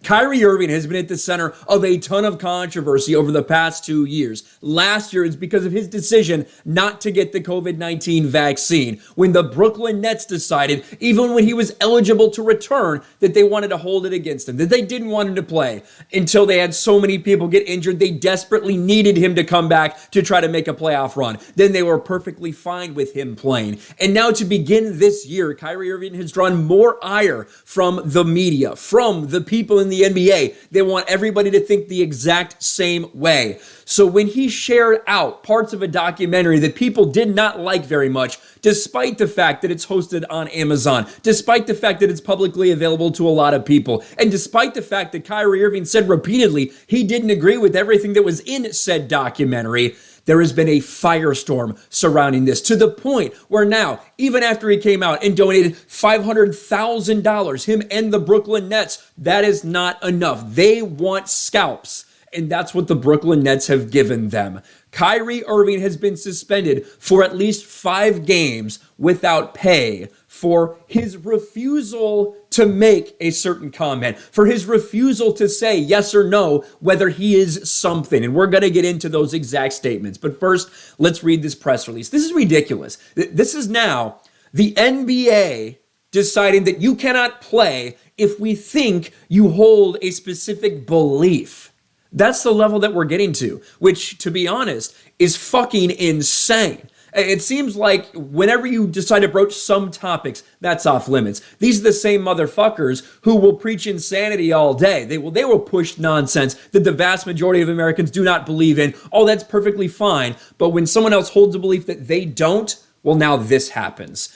Kyrie Irving has been at the center of a ton of controversy over the past 2 years. Last year, it's because of his decision not to get the COVID-19 vaccine, when the Brooklyn Nets decided, even when he was eligible to return, that they wanted to hold it against him, that they didn't want him to play until they had so many people get injured. They desperately needed him to come back to try to make a playoff run. Then they were perfectly fine with him playing. And now to begin this year, Kyrie Irving has drawn more ire from the media, from the people in the NBA. They want everybody to think the exact same way. So when he shared out parts of a documentary that people did not like very much, despite the fact that it's hosted on Amazon, despite the fact that it's publicly available to a lot of people, and despite the fact that Kyrie Irving said repeatedly he didn't agree with everything that was in said documentary, there has been a firestorm surrounding this, to the point where now, even after he came out and donated $500,000, him and the Brooklyn Nets, that is not enough. They want scalps, and that's what the Brooklyn Nets have given them. Kyrie Irving has been suspended for at least 5 games without pay for his refusal to make a certain comment, for his refusal to say yes or no whether he is something. And we're going to get into those exact statements. But first, let's read this press release. This is ridiculous. This is now the NBA deciding that you cannot play if we think you hold a specific belief. That's the level that we're getting to, which, to be honest, is fucking insane. It seems like whenever you decide to broach some topics, that's off limits. These are the same motherfuckers who will preach insanity all day. They will push nonsense that the vast majority of Americans do not believe in. Oh, that's perfectly fine. But when someone else holds a belief that they don't, well, now this happens.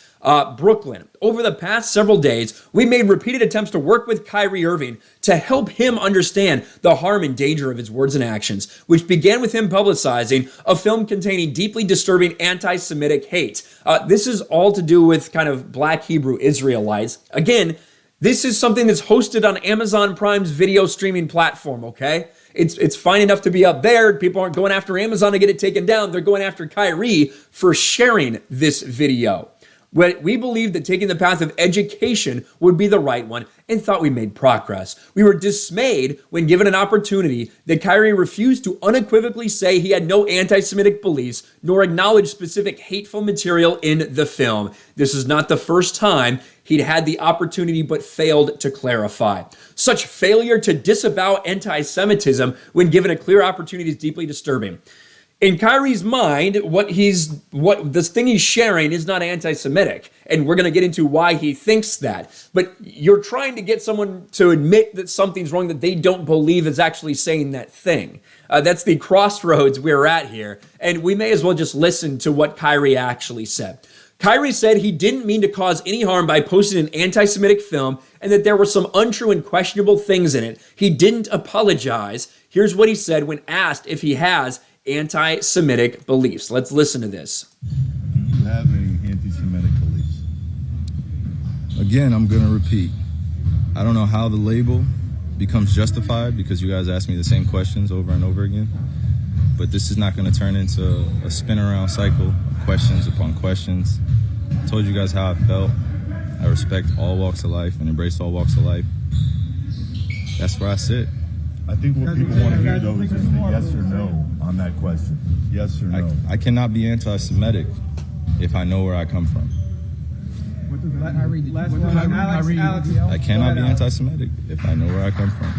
Brooklyn, over the past several days, we made repeated attempts to work with Kyrie Irving to help him understand the harm and danger of his words and actions, which began with him publicizing a film containing deeply disturbing anti-Semitic hate. This is all to do with kind of Black Hebrew Israelites. Again, this is something that's hosted on Amazon Prime's video streaming platform, okay? It's fine enough to be up there. People aren't going after Amazon to get it taken down. They're going after Kyrie for sharing this video. We believed that taking the path of education would be the right one and thought we made progress. We were dismayed when given an opportunity that Kyrie refused to unequivocally say he had no anti-Semitic beliefs nor acknowledge specific hateful material in the film. This is not the first time he'd had the opportunity but failed to clarify. Such failure to disavow anti-Semitism when given a clear opportunity is deeply disturbing. In Kyrie's mind, this thing he's sharing is not anti-Semitic, and we're going to get into why he thinks that. But you're trying to get someone to admit that something's wrong that they don't believe is actually saying that thing. That's the crossroads we're at here, and we may as well just listen to what Kyrie actually said. Kyrie said he didn't mean to cause any harm by posting an anti-Semitic film and that there were some untrue and questionable things in it. He didn't apologize. Here's what he said when asked if he has anti-Semitic beliefs. Let's listen to this. Do you have any anti-Semitic beliefs? Again, I'm going to repeat. I don't know how the label becomes justified because you guys ask me the same questions over and over again. But this is not going to turn into a spin around cycle of questions upon questions. I told you guys how I felt. I respect all walks of life and embrace all walks of life. That's where I sit. I think what people want to hear, though, is just a yes or no on that question. Yes or no. I cannot be anti-Semitic if I know where I come from. I cannot be anti-Semitic if I know where I come from.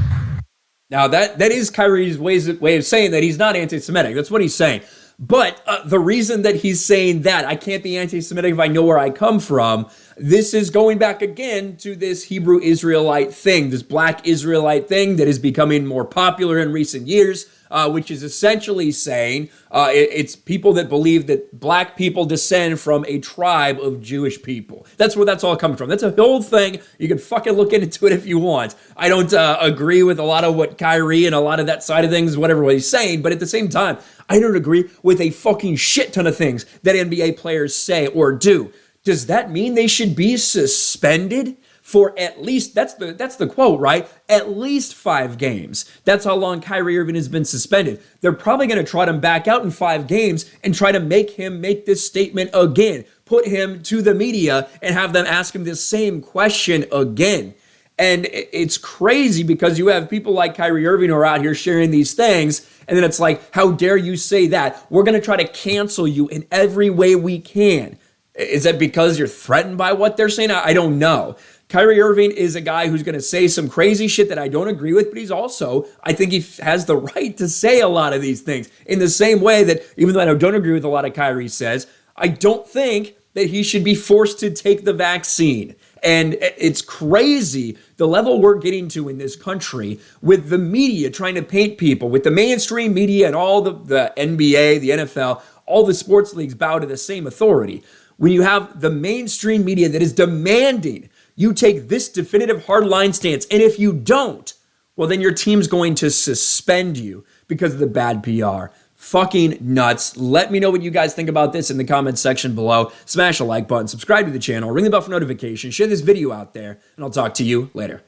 Now, that is Kyrie's way of saying that he's not anti-Semitic. That's what he's saying. But the reason that he's saying that, I can't be anti-Semitic if I know where I come from, this is going back again to this Hebrew Israelite thing, this Black Israelite thing that is becoming more popular in recent years, which is essentially saying it's people that believe that Black people descend from a tribe of Jewish people. That's where that's all coming from. That's a whole thing. You can fucking look into it if you want. I don't agree with a lot of what Kyrie and a lot of that side of things, whatever he's saying, but at the same time, I don't agree with a fucking shit ton of things that NBA players say or do. Does that mean they should be suspended for at least, that's the quote, right? At least 5 games. That's how long Kyrie Irving has been suspended. They're probably going to trot him back out in 5 games and try to make him make this statement again, put him to the media and have them ask him this same question again. And it's crazy because you have people like Kyrie Irving who are out here sharing these things. And then it's like, how dare you say that? We're going to try to cancel you in every way we can. Is that because you're threatened by what they're saying? I don't know. Kyrie Irving is a guy who's going to say some crazy shit that I don't agree with, but he's also, I think he has the right to say a lot of these things. In the same way that, even though I don't agree with a lot of Kyrie says, I don't think that he should be forced to take the vaccine. And it's crazy the level we're getting to in this country with the media trying to paint people, with the mainstream media and all the NBA, the NFL, all the sports leagues bow to the same authority. When you have the mainstream media that is demanding you take this definitive hardline stance, and if you don't, well, then your team's going to suspend you because of the bad PR. Fucking nuts. Let me know what you guys think about this in the comments section below. Smash a like button, subscribe to the channel, ring the bell for notifications, share this video out there, and I'll talk to you later.